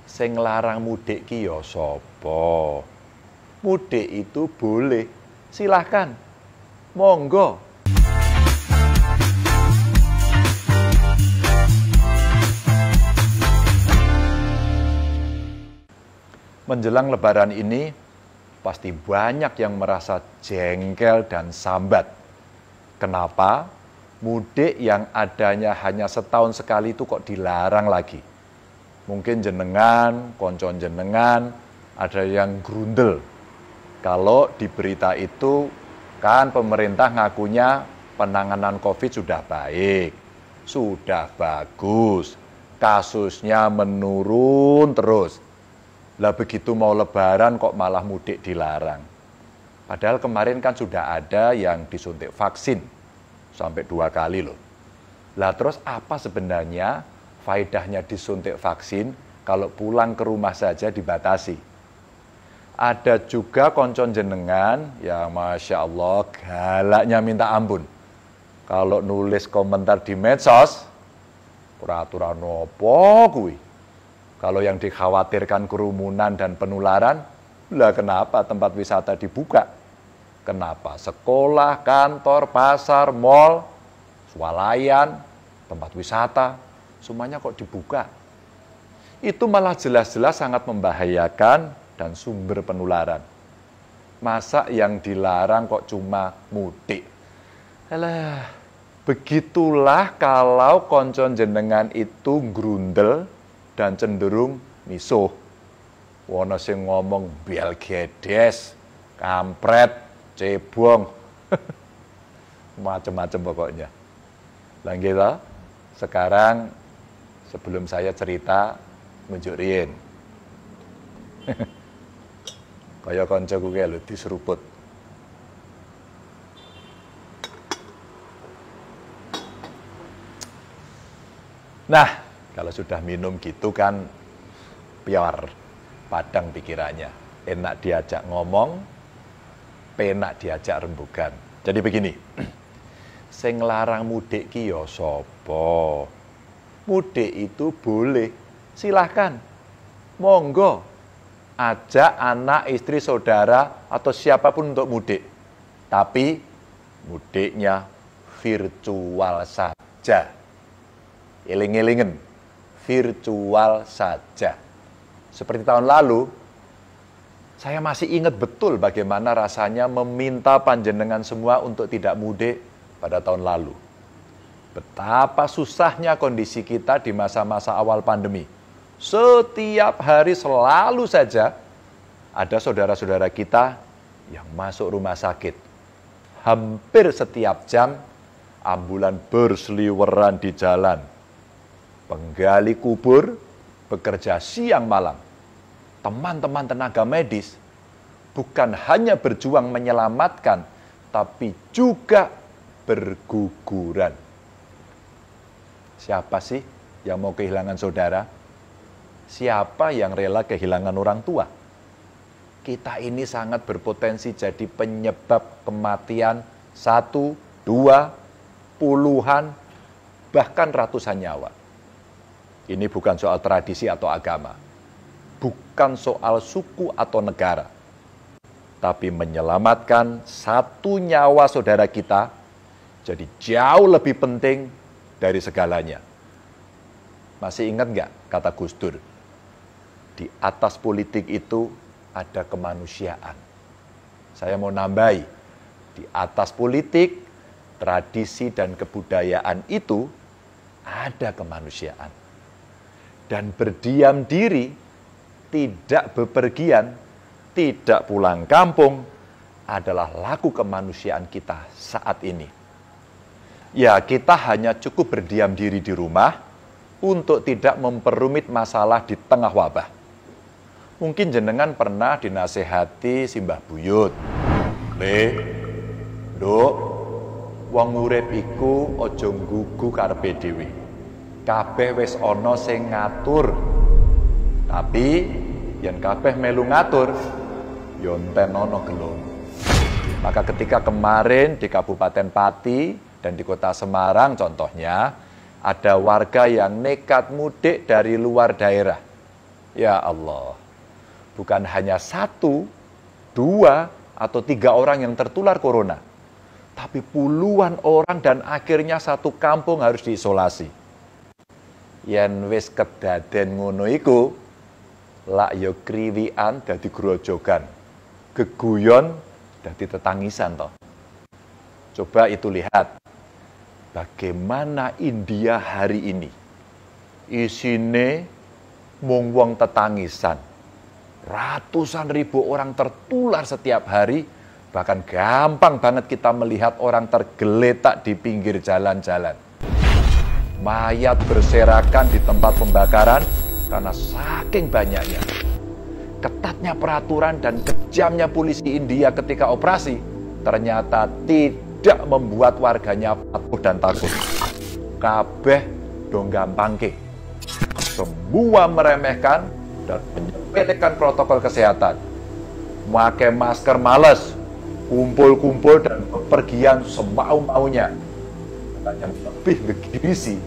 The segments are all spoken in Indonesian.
Sing larang mudik ki ya sapa? Mudik itu boleh, silahkan, monggo. Menjelang Lebaran ini, pasti banyak yang merasa jengkel dan sambat. Kenapa? Mudik yang adanya hanya setahun sekali itu kok dilarang lagi. Mungkin jenengan, koncon jenengan, ada yang grundel. Kalau di berita itu, kan pemerintah ngakunya penanganan COVID sudah baik, sudah bagus, kasusnya menurun terus. Lah begitu mau Lebaran kok malah mudik dilarang. Padahal kemarin kan sudah ada yang disuntik vaksin sampai 2 kali loh. Lah terus apa sebenarnya faedahnya disuntik vaksin kalau pulang ke rumah saja dibatasi? Ada juga koncon jenengan yang Masya Allah galaknya minta ampun. Kalau nulis komentar di medsos, peraturan opo kuwi? Kalau yang dikhawatirkan kerumunan dan penularan, lah kenapa tempat wisata dibuka? Kenapa sekolah, kantor, pasar, mal, swalayan, tempat wisata, semuanya kok dibuka? Itu malah jelas-jelas sangat membahayakan dan sumber penularan. Masa yang dilarang kok cuma mudik? Alah, begitulah kalau koncon jenengan itu grundel dan cenderung misuh. Wono sing ngomong belgedes, kampret, cebong, macam-macam pokoknya. Lah kita sekarang sebelum saya cerita nunjuk rien. Kaya kancaku kae lho diseruput. Nah, kalau sudah minum gitu kan biar padang pikirannya. Enak diajak ngomong, penak diajak rembugan. Jadi begini, sing larang mudik ki ya sapa? Mudik itu boleh, silahkan, monggo. Ajak anak, istri, saudara, atau siapapun untuk mudik. Tapi mudiknya virtual saja. Eling-elingen, virtual saja. Seperti tahun lalu, saya masih ingat betul bagaimana rasanya meminta panjenengan semua untuk tidak mudik pada tahun lalu. Betapa susahnya kondisi kita di masa-masa awal pandemi. Setiap hari selalu saja ada saudara-saudara kita yang masuk rumah sakit. Hampir setiap jam ambulan berseliweran di jalan. Penggali kubur bekerja siang malam. Teman-teman tenaga medis bukan hanya berjuang menyelamatkan, tapi juga berguguran. Siapa sih yang mau kehilangan saudara? Siapa yang rela kehilangan orang tua? Kita ini sangat berpotensi jadi penyebab kematian 1, 2, puluhan, bahkan ratusan nyawa. Ini bukan soal tradisi atau agama. Bukan soal suku atau negara. Tapi menyelamatkan 1 nyawa saudara kita jadi jauh lebih penting dari segalanya. Masih ingat nggak kata Gus Dur? Di atas politik itu ada kemanusiaan. Saya mau nambahi, di atas politik, tradisi dan kebudayaan itu ada kemanusiaan. Dan berdiam diri, tidak bepergian, tidak pulang kampung, adalah laku kemanusiaan kita saat ini. Ya, kita hanya cukup berdiam diri di rumah untuk tidak memperumit masalah di tengah wabah. Mungkin jenengan pernah dinasehati simbah buyut. Nduk, wong urip iku aja nggugu karepe dhewe. Kabeh wis ana sing ngatur. Tapi yen kabeh melu ngatur, ya enten ana gelem. Maka ketika kemarin di Kabupaten Pati dan di Kota Semarang contohnya, ada warga yang nekat mudik dari luar daerah. Ya Allah, bukan hanya 1, 2, atau 3 orang yang tertular corona, tapi puluhan orang dan akhirnya satu kampung harus diisolasi. Yen wis kedaden ngono iku, lak yo kriwikan dadi grojogan, geguyon dadi tetangisan toh. Coba itu lihat bagaimana India hari ini. Isine mung wong tetangisan. Ratusan ribu orang tertular setiap hari, bahkan gampang banget kita melihat orang tergeletak di pinggir jalan-jalan. Mayat berserakan di tempat pembakaran karena saking banyaknya. Ketatnya peraturan dan kejamnya polisi India ketika operasi ternyata tidak membuat warganya patuh dan takut. Kabeh dong gampangke. Semua meremehkan dan menyepelekan protokol kesehatan. Pakai masker males, kumpul-kumpul dan bepergian semau-maunya. Yang lebih ngegirisi,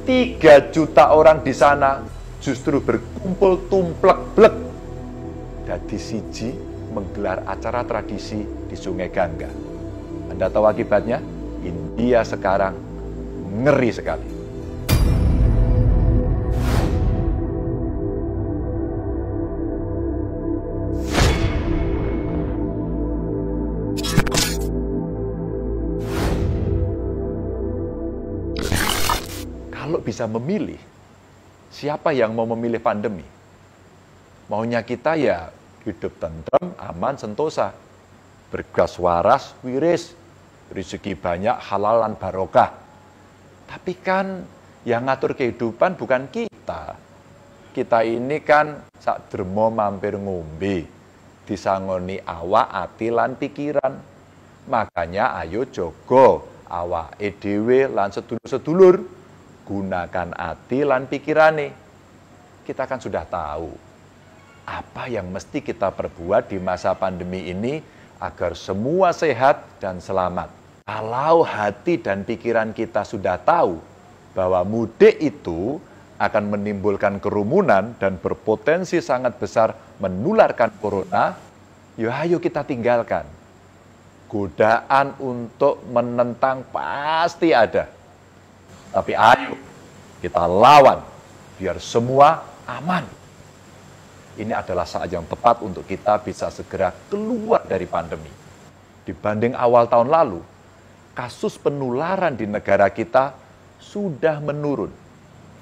3 juta orang di sana justru berkumpul tumplek-blek dadi siji menggelar acara tradisi di Sungai Gangga. Anda tahu akibatnya? India sekarang ngeri sekali. Kalau bisa memilih, siapa yang mau memilih pandemi? Maunya kita ya hidup tentrem, aman, sentosa. Bergas waras, wiris, rezeki banyak, halalan barokah. Tapi kan yang ngatur kehidupan bukan kita. Kita ini kan sak dermo mampir ngombe, disangoni awak, ati lan pikiran. Makanya ayo jogo awake dhewe lan sedulur-sedulur, gunakan ati lan pikirane. Kita kan sudah tahu apa yang mesti kita perbuat di masa pandemi ini agar semua sehat dan selamat. Kalau hati dan pikiran kita sudah tahu bahwa mudik itu akan menimbulkan kerumunan dan berpotensi sangat besar menularkan corona, ya ayo kita tinggalkan. Godaan untuk menentang pasti ada. Tapi ayo kita lawan biar semua aman. Ini adalah saat yang tepat untuk kita bisa segera keluar dari pandemi. Dibanding awal tahun lalu, kasus penularan di negara kita sudah menurun.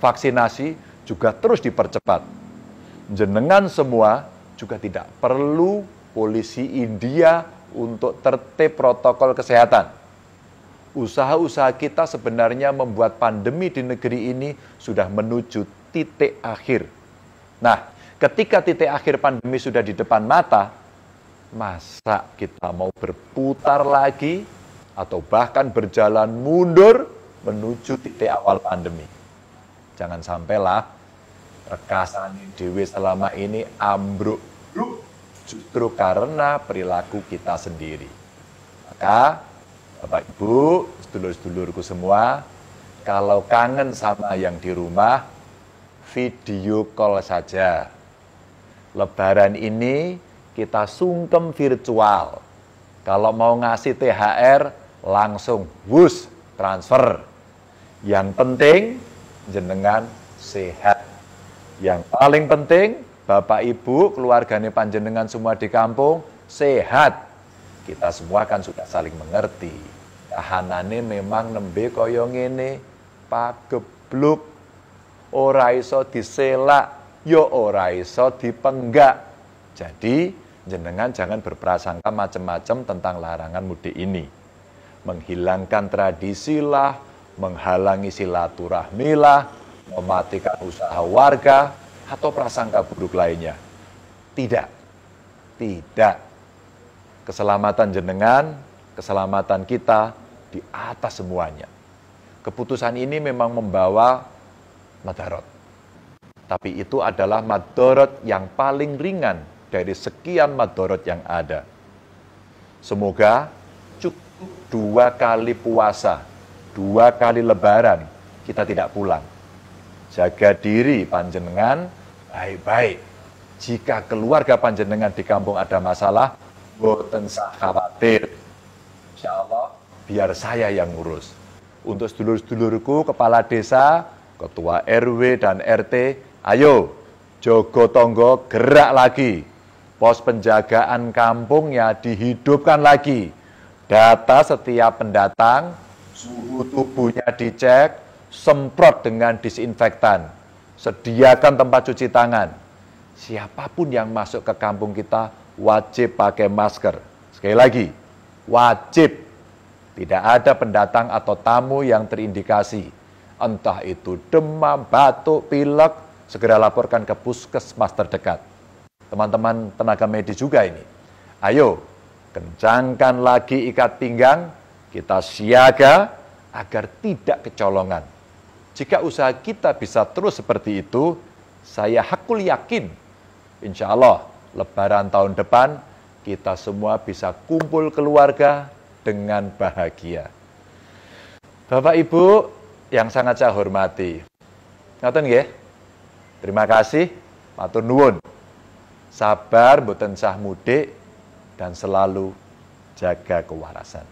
Vaksinasi juga terus dipercepat. Jenengan semua juga tidak perlu polisi India untuk tertib protokol kesehatan. Usaha-usaha kita sebenarnya membuat pandemi di negeri ini sudah menuju titik akhir. Nah, ketika titik akhir pandemi sudah di depan mata, masa kita mau berputar lagi atau bahkan berjalan mundur menuju titik awal pandemi? Jangan sampailah rekasane dhewe selama ini ambruk justru karena perilaku kita sendiri. Maka Bapak Ibu, sedulur-sedulurku semua, kalau kangen sama yang di rumah, video call saja. Lebaran ini kita sungkem virtual. Kalau mau ngasih THR, langsung wus, transfer. Yang penting, jenengan sehat. Yang paling penting, Bapak Ibu, keluarganya panjenengan semua di kampung, sehat. Kita semua kan sudah saling mengerti. Kahanane memang nembe kaya ngene, pagebluk, ora iso diselak, yo ora iso dipenggak. Jadi, jenengan jangan berprasangka macam-macam tentang larangan mudik ini. Menghilangkan tradisi lah, menghalangi silaturahmi lah, mematikan usaha warga, atau prasangka buruk lainnya. Tidak. Keselamatan jenengan, keselamatan kita di atas semuanya. Keputusan ini memang membawa madarat. Tapi itu adalah madarat yang paling ringan dari sekian madarat yang ada. Semoga cukup 2 kali puasa, 2 kali lebaran, kita tidak pulang. Jaga diri panjenengan, baik-baik. Jika keluarga panjenengan di kampung ada masalah, boten usah khawatir. Insya Allah, biar saya yang ngurus. Untuk sedulur-sedulurku, kepala desa, ketua RW dan RT, ayo, jogo tonggo gerak lagi. Pos penjagaan kampungnya dihidupkan lagi. Data setiap pendatang, suhu tubuhnya dicek, semprot dengan disinfektan. Sediakan tempat cuci tangan. Siapapun yang masuk ke kampung kita wajib pakai masker. Sekali lagi, wajib. Tidak ada pendatang atau tamu yang terindikasi. Entah itu demam, batuk, pilek, segera laporkan ke puskesmas terdekat. Teman-teman tenaga medis juga ini. Ayo, kencangkan lagi ikat pinggang, kita siaga agar tidak kecolongan. Jika usaha kita bisa terus seperti itu, saya hakul yakin, insya Allah, Lebaran tahun depan, kita semua bisa kumpul keluarga dengan bahagia. Bapak Ibu yang sangat saya hormati, ngaten nggih? Terima kasih, matur nuwun. Sabar, boten sah mudik, dan selalu jaga kewarasan.